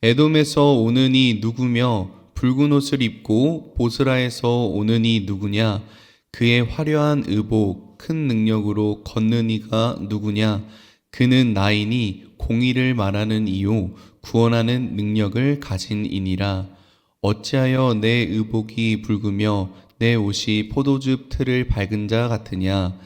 에돔에서 오는 이 누구며 붉은 옷을 입고 보스라에서 오는 이 누구냐? 그의 화려한 의복 큰 능력으로 걷는 이가 누구냐? 그는 나이니 공의를 말하는 이요 구원하는 능력을 가진 이니라. 어찌하여 내 의복이 붉으며 내 옷이 포도즙 틀을 밝은 자 같으냐?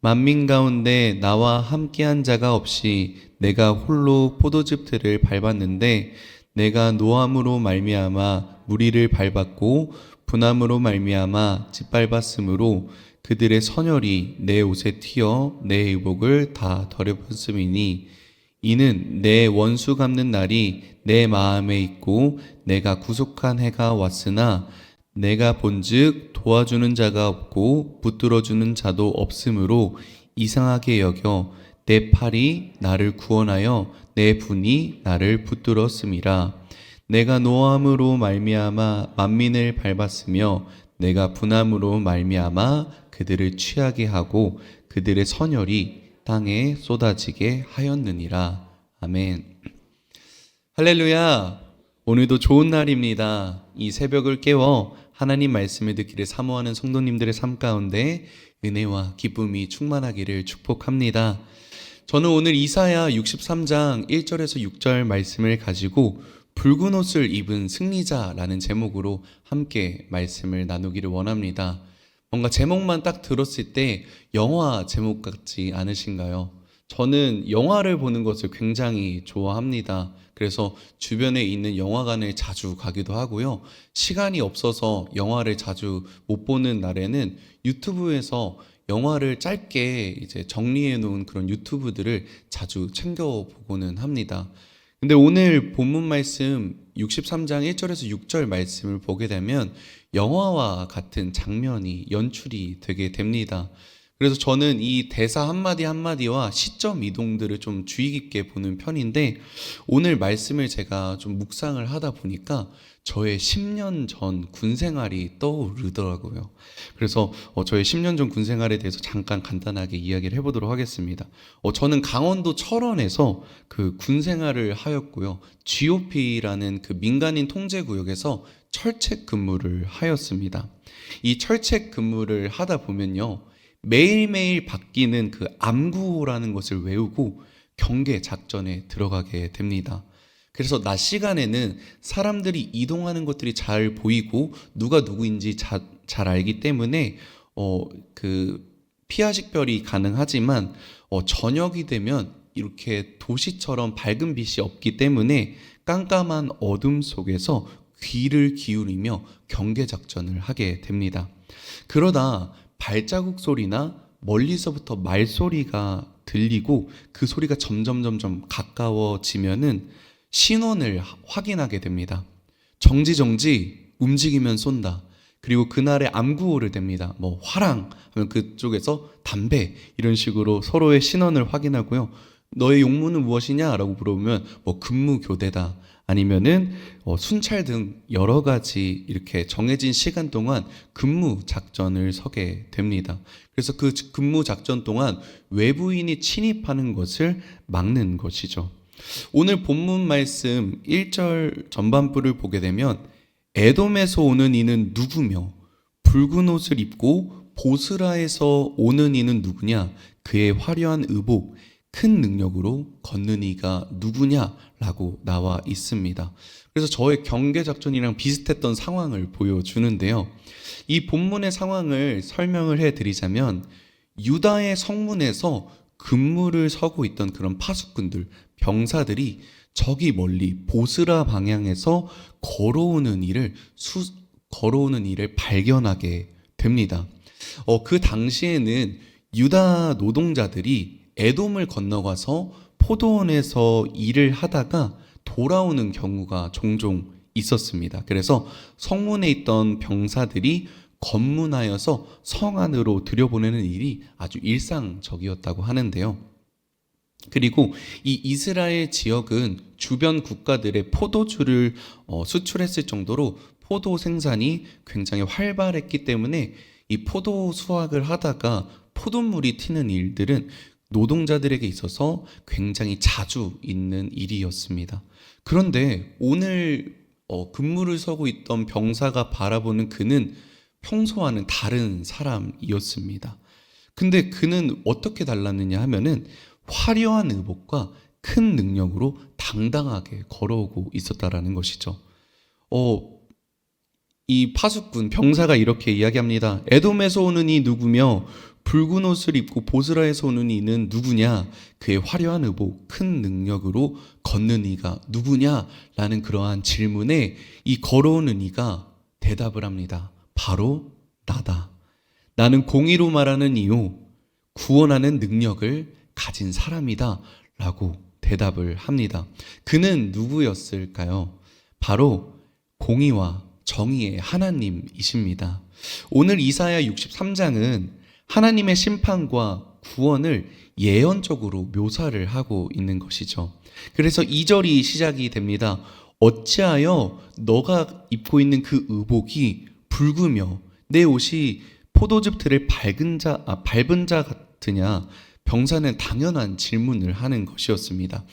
만민 가운데 나와 함께한 자가 없이 내가 홀로 포도즙 틀을 밟았는데 내가 노함으로 말미암아 무리를 밟았고 분함으로 말미암아 짓밟았으므로 그들의 선혈이 내 옷에 튀어 내 의복을 다 더럽혔음이니 이는 내 원수 갚는 날이 내 마음에 있고 내가 구속한 해가 왔으나 내가 본즉 도와주는 자가 없고 붙들어주는 자도 없으므로 이상하게 여겨 내 팔이 나를 구원하여 내 분이 나를 붙들었음이라. 내가 노함으로 말미암아 만민을 밟았으며 내가 분함으로 말미암아 그들을 취하게 하고 그들의 선혈이 땅에 쏟아지게 하였느니라. 아멘. 할렐루야. 오늘도 좋은 날입니다. 이 새벽을 깨워 하나님 말씀을 듣기를 사모하는 성도님들의 삶 가운데 은혜와 기쁨이 충만하기를 축복합니다. 저는 오늘 이사야 63장 1절에서 6절 말씀을 가지고 붉은 옷을 입은 승리자라는 제목으로 함께 말씀을 나누기를 원합니다. 뭔가 제목만 딱 들었을 때 영화 제목 같지 않으신가요? 저는 영화를 보는 것을 굉장히 좋아합니다. 그래서 주변에 있는 영화관을 자주 가기도 하고요. 시간이 없어서 영화를 자주 못 보는 날에는 유튜브에서 영화를 짧게 이제 정리해 놓은 그런 유튜브들을 자주 챙겨 보고는 합니다. 근데 오늘 본문 말씀 63장 1절에서 6절 말씀을 보게 되면 영화와 같은 장면이 연출이 되게 됩니다. 그래서 저는 이 대사 한마디 한마디와 시점 이동들을 좀 주의 깊게 보는 편인데 오늘 말씀을 제가 좀 묵상을 하다 보니까 저의 10년 전 군생활이 떠오르더라고요. 그래서 저의 10년 전 군생활에 대해서 잠깐 간단하게 이야기를 해보도록 하겠습니다. 저는 강원도 철원에서 그 군생활을 하였고요. GOP라는 그 민간인 통제구역에서 철책 근무를 하였습니다. 이 철책 근무를 하다 보면요. 매일매일 바뀌는 그 암구호라는 것을 외우고 경계 작전에 들어가게 됩니다. 그래서 낮 시간에는 사람들이 이동하는 것들이 잘 보이고 누가 누구인지 잘 알기 때문에 그 피하식별이 가능하지만 저녁이 되면 이렇게 도시처럼 밝은 빛이 없기 때문에 깜깜한 어둠 속에서 귀를 기울이며 경계 작전을 하게 됩니다. 그러다 발자국 소리나 멀리서부터 말소리가 들리고 그 소리가 점점 가까워지면은 신원을 확인하게 됩니다. 정지, 움직이면 쏜다. 그리고 그날의 암구호를 댑니다. 뭐 화랑 하면 그쪽에서 담배 이런 식으로 서로의 신원을 확인하고요. 너의 용무는 무엇이냐? 라고 물어보면 뭐 근무교대다. 아니면은 순찰 등 여러 가지 이렇게 정해진 시간 동안 근무 작전을 서게 됩니다. 그래서 그 근무 작전 동안 외부인이 침입하는 것을 막는 것이죠. 오늘 본문 말씀 1절 전반부를 보게 되면 에돔에서 오는 이는 누구며 붉은 옷을 입고 보스라에서 오는 이는 누구냐? 그의 화려한 의복 큰 능력으로 걷는 이가 누구냐라고 나와 있습니다. 그래서 저의 경계 작전이랑 비슷했던 상황을 보여주는데요. 이 본문의 상황을 설명을 해드리자면 유다의 성문에서 근무를 서고 있던 그런 파수꾼들, 병사들이 저기 멀리 보스라 방향에서 걸어오는 일을 발견하게 됩니다. 그 당시에는 유다 노동자들이 에돔을 건너가서 포도원에서 일을 하다가 돌아오는 경우가 종종 있었습니다. 그래서 성문에 있던 병사들이 검문하여서 성 안으로 들여보내는 일이 아주 일상적이었다고 하는데요. 그리고 이 이스라엘 지역은 주변 국가들의 포도주를 수출했을 정도로 포도 생산이 굉장히 활발했기 때문에 이 포도 수확을 하다가 포도물이 튀는 일들은 노동자들에게 있어서 굉장히 자주 있는 일이었습니다. 그런데 오늘 근무를 서고 있던 병사가 바라보는 그는 평소와는 다른 사람이었습니다. 근데 그는 어떻게 달랐느냐 하면은 화려한 의복과 큰 능력으로 당당하게 걸어오고 있었다라는 것이죠. 이 파수꾼 병사가 이렇게 이야기합니다. 에돔에서 오는 이 누구며 붉은 옷을 입고 보스라에서 오는 이는 누구냐? 그의 화려한 의복, 큰 능력으로 걷는 이가 누구냐? 라는 그러한 질문에 이 걸어오는 이가 대답을 합니다. 바로 나다. 나는 공의로 말하는 이요 구원하는 능력을 가진 사람이다 라고 대답을 합니다. 그는 누구였을까요? 바로 공의와 정의의 하나님이십니다. 오늘 이사야 63장은 하나님의 심판과 구원을 예언적으로 묘사를 하고 있는 것이죠. 그래서 2절이 시작이 됩니다. 어찌하여 너가 입고 있는 그 의복이 붉으며 내 옷이 포도즙 틀을 밟은 자 같으냐? 병사는 당연한 질문을 하는 것이었습니다.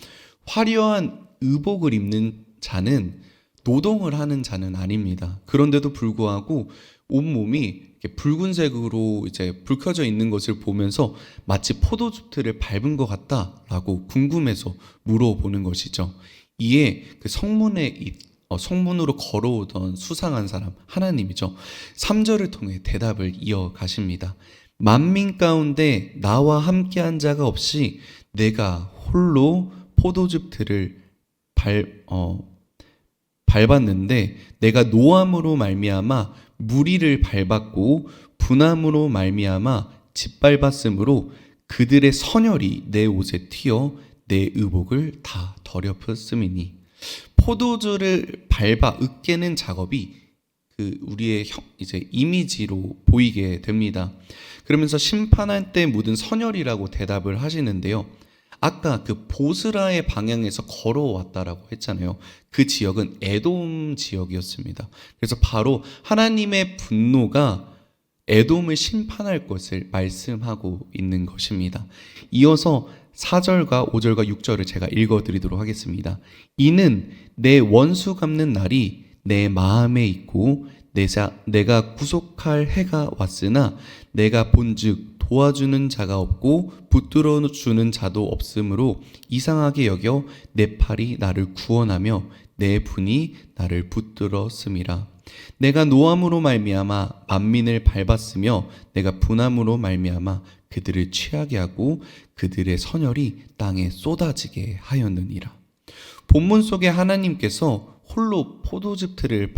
화려한 의복을 입는 자는 노동을 하는 자는 아닙니다. 그런데도 불구하고 온몸이 이렇게 붉은색으로 이제 불 켜져 있는 것을 보면서 마치 포도즙 틀을 밟은 것 같다라고 궁금해서 물어보는 것이죠. 이에 그 성문으로 걸어오던 수상한 사람 하나님이죠. 3절을 통해 대답을 이어가십니다. 만민 가운데 나와 함께한 자가 없이 내가 홀로 포도즙 틀을 밟았는데 내가 노함으로 말미암아 무리를 밟았고 분함으로 말미암아 짓밟았으므로 그들의 선혈이 내 옷에 튀어 내 의복을 다 더럽혔음이니. 포도주를 밟아 으깨는 작업이 우리의 이제 이미지로 보이게 됩니다. 그러면서 심판할 때 묻은 선혈이라고 대답을 하시는데요. 아까 그 보스라의 방향에서 걸어왔다라고 했잖아요. 그 지역은 에돔 지역이었습니다. 그래서 바로 하나님의 분노가 에돔을 심판할 것을 말씀하고 있는 것입니다. 이어서 4절과 5절과 6절을 제가 읽어드리도록 하겠습니다. 이는 내 원수 갚는 날이 내 마음에 있고 내가 구속할 해가 왔으나 내가 본즉 도와주는 자가 없고 붙들어 주는 자도 없으므로 이상하게 여겨 내 팔이 나를 구원하며 내 분이 나를 붙들었음이라. 내가 노함으로 말미암아 만민을 밟았으며 내가 분함으로 말미암아 그들을 취하게 하고 그들의 선혈이 땅에 쏟아지게 하였느니라. 본문 속에 하나님께서 홀로 포도즙 틀을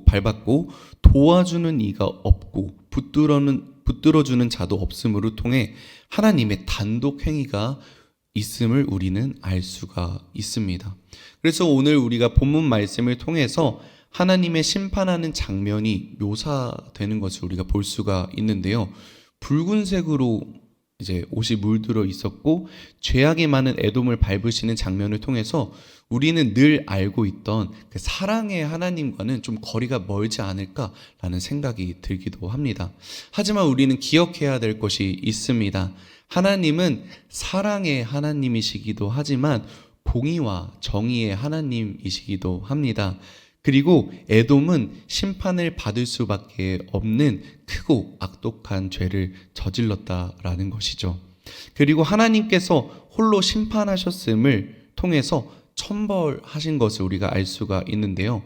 밟았고 도와주는 이가 없고 붙들어주는 자도 없음으로 통해 하나님의 단독 행위가 있음을 우리는 알 수가 있습니다. 그래서 오늘 우리가 본문 말씀을 통해서 하나님의 심판하는 장면이 묘사되는 것을 우리가 볼 수가 있는데요. 붉은색으로 이제 옷이 물들어 있었고 죄악이 많은 에돔을 밟으시는 장면을 통해서 우리는 늘 알고 있던 그 사랑의 하나님과는 좀 거리가 멀지 않을까라는 생각이 들기도 합니다. 하지만 우리는 기억해야 될 것이 있습니다. 하나님은 사랑의 하나님이시기도 하지만 공의와 정의의 하나님이시기도 합니다. 그리고 에돔은 심판을 받을 수밖에 없는 크고 악독한 죄를 저질렀다라는 것이죠. 그리고 하나님께서 홀로 심판하셨음을 통해서 천벌하신 것을 우리가 알 수가 있는데요.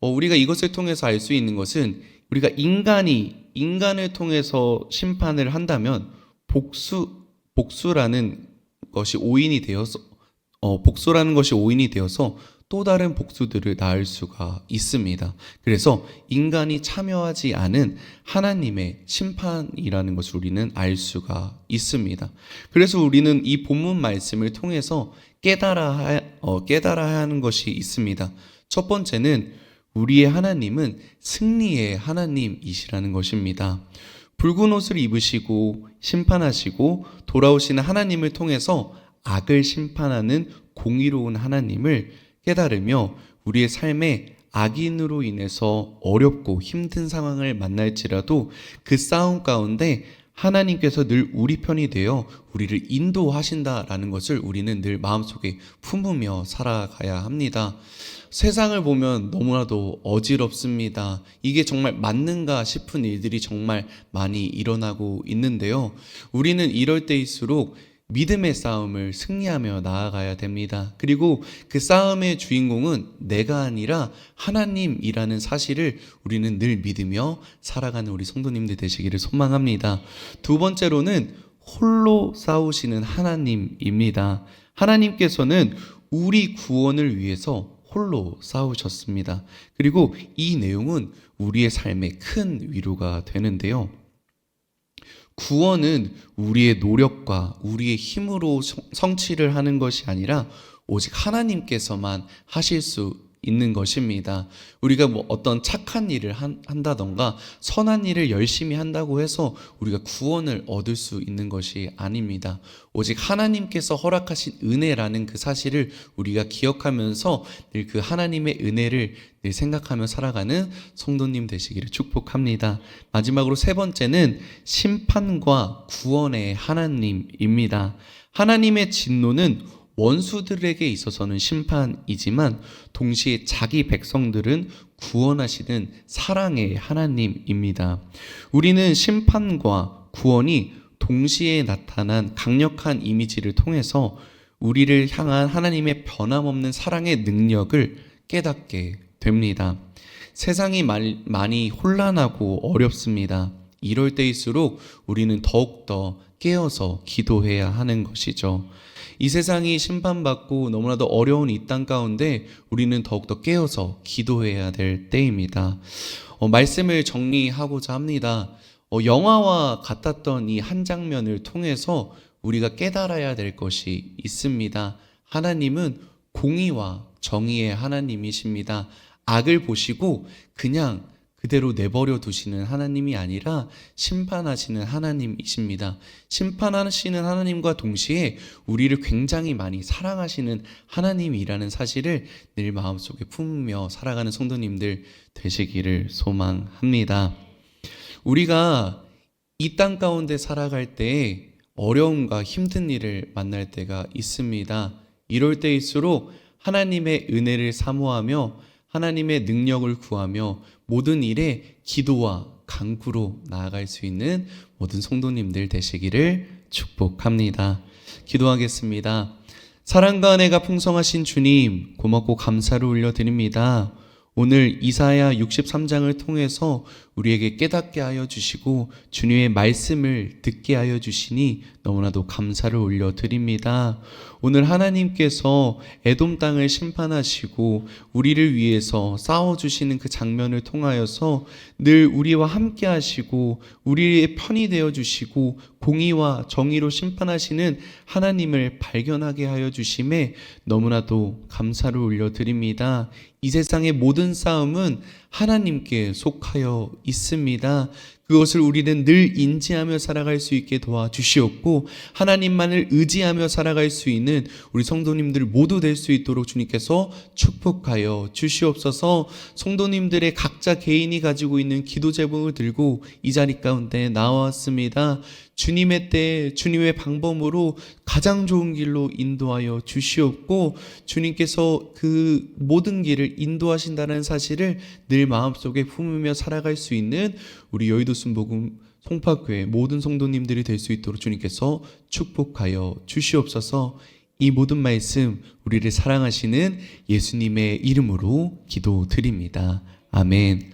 우리가 이것을 통해서 알 수 있는 것은 우리가 인간을 통해서 심판을 한다면 복수라는 것이 오인이 되어서 또 다른 복수들을 낳을 수가 있습니다. 그래서 인간이 참여하지 않은 하나님의 심판이라는 것을 우리는 알 수가 있습니다. 그래서 우리는 이 본문 말씀을 통해서 깨달아야 하는 것이 있습니다. 첫 번째는 우리의 하나님은 승리의 하나님이시라는 것입니다. 붉은 옷을 입으시고 심판하시고 돌아오시는 하나님을 통해서 악을 심판하는 공의로운 하나님을 깨달으며 우리의 삶에 악인으로 인해서 어렵고 힘든 상황을 만날지라도 그 싸움 가운데 하나님께서 늘 우리 편이 되어 우리를 인도하신다라는 것을 우리는 늘 마음속에 품으며 살아가야 합니다. 세상을 보면 너무나도 어지럽습니다. 이게 정말 맞는가 싶은 일들이 정말 많이 일어나고 있는데요. 우리는 이럴 때일수록 믿음의 싸움을 승리하며 나아가야 됩니다. 그리고 그 싸움의 주인공은 내가 아니라 하나님이라는 사실을 우리는 늘 믿으며 살아가는 우리 성도님들 되시기를 소망합니다. 두 번째로는 홀로 싸우시는 하나님입니다. 하나님께서는 우리 구원을 위해서 홀로 싸우셨습니다. 그리고 이 내용은 우리의 삶에 큰 위로가 되는데요. 구원은 우리의 노력과 우리의 힘으로 성취를 하는 것이 아니라 오직 하나님께서만 하실 수 있는 것입니다. 우리가 어떤 착한 일을 한다던가 선한 일을 열심히 한다고 해서 우리가 구원을 얻을 수 있는 것이 아닙니다. 오직 하나님께서 허락하신 은혜라는 그 사실을 우리가 기억하면서 늘 그 하나님의 은혜를 늘 생각하며 살아가는 성도님 되시기를 축복합니다. 마지막으로 세 번째는 심판과 구원의 하나님입니다. 하나님의 진노는 원수들에게 있어서는 심판이지만 동시에 자기 백성들은 구원하시는 사랑의 하나님입니다. 우리는 심판과 구원이 동시에 나타난 강력한 이미지를 통해서 우리를 향한 하나님의 변함없는 사랑의 능력을 깨닫게 됩니다. 세상이 많이 혼란하고 어렵습니다. 이럴 때일수록 우리는 더욱더 깨어서 기도해야 하는 것이죠. 이 세상이 심판받고 너무나도 어려운 이 땅 가운데 우리는 더욱더 깨어서 기도해야 될 때입니다. 말씀을 정리하고자 합니다. 영화와 같았던 이 한 장면을 통해서 우리가 깨달아야 될 것이 있습니다. 하나님은 공의와 정의의 하나님이십니다. 악을 보시고 그냥 그대로 내버려 두시는 하나님이 아니라 심판하시는 하나님이십니다. 심판하시는 하나님과 동시에 우리를 굉장히 많이 사랑하시는 하나님이라는 사실을 늘 마음속에 품으며 살아가는 성도님들 되시기를 소망합니다. 우리가 이 땅 가운데 살아갈 때 어려움과 힘든 일을 만날 때가 있습니다. 이럴 때일수록 하나님의 은혜를 사모하며 하나님의 능력을 구하며 모든 일에 기도와 간구로 나아갈 수 있는 모든 성도님들 되시기를 축복합니다. 기도하겠습니다. 사랑과 은혜가 풍성하신 주님, 고맙고 감사를 올려드립니다. 오늘 이사야 63장을 통해서 우리에게 깨닫게 하여 주시고 주님의 말씀을 듣게 하여 주시니 너무나도 감사를 올려드립니다. 오늘 하나님께서 에돔 땅을 심판하시고 우리를 위해서 싸워주시는 그 장면을 통하여서 늘 우리와 함께 하시고 우리의 편이 되어주시고 공의와 정의로 심판하시는 하나님을 발견하게 하여 주심에 너무나도 감사를 올려드립니다. 이 세상의 모든 싸움은 하나님께 속하여 있습니다. 그것을 우리는 늘 인지하며 살아갈 수 있게 도와주시옵고 하나님만을 의지하며 살아갈 수 있는 우리 성도님들 모두 될 수 있도록 주님께서 축복하여 주시옵소서. 성도님들의 각자 개인이 가지고 있는 기도 제목을 들고 이 자리 가운데 나왔습니다. 주님의 때 주님의 방법으로 가장 좋은 길로 인도하여 주시옵고 주님께서 그 모든 길을 인도하신다는 사실을 늘 마음속에 품으며 살아갈 수 있는 우리 여의도 순복음 송파교회 모든 성도님들이 될 수 있도록 주님께서 축복하여 주시옵소서. 이 모든 말씀 우리를 사랑하시는 예수님의 이름으로 기도드립니다. 아멘.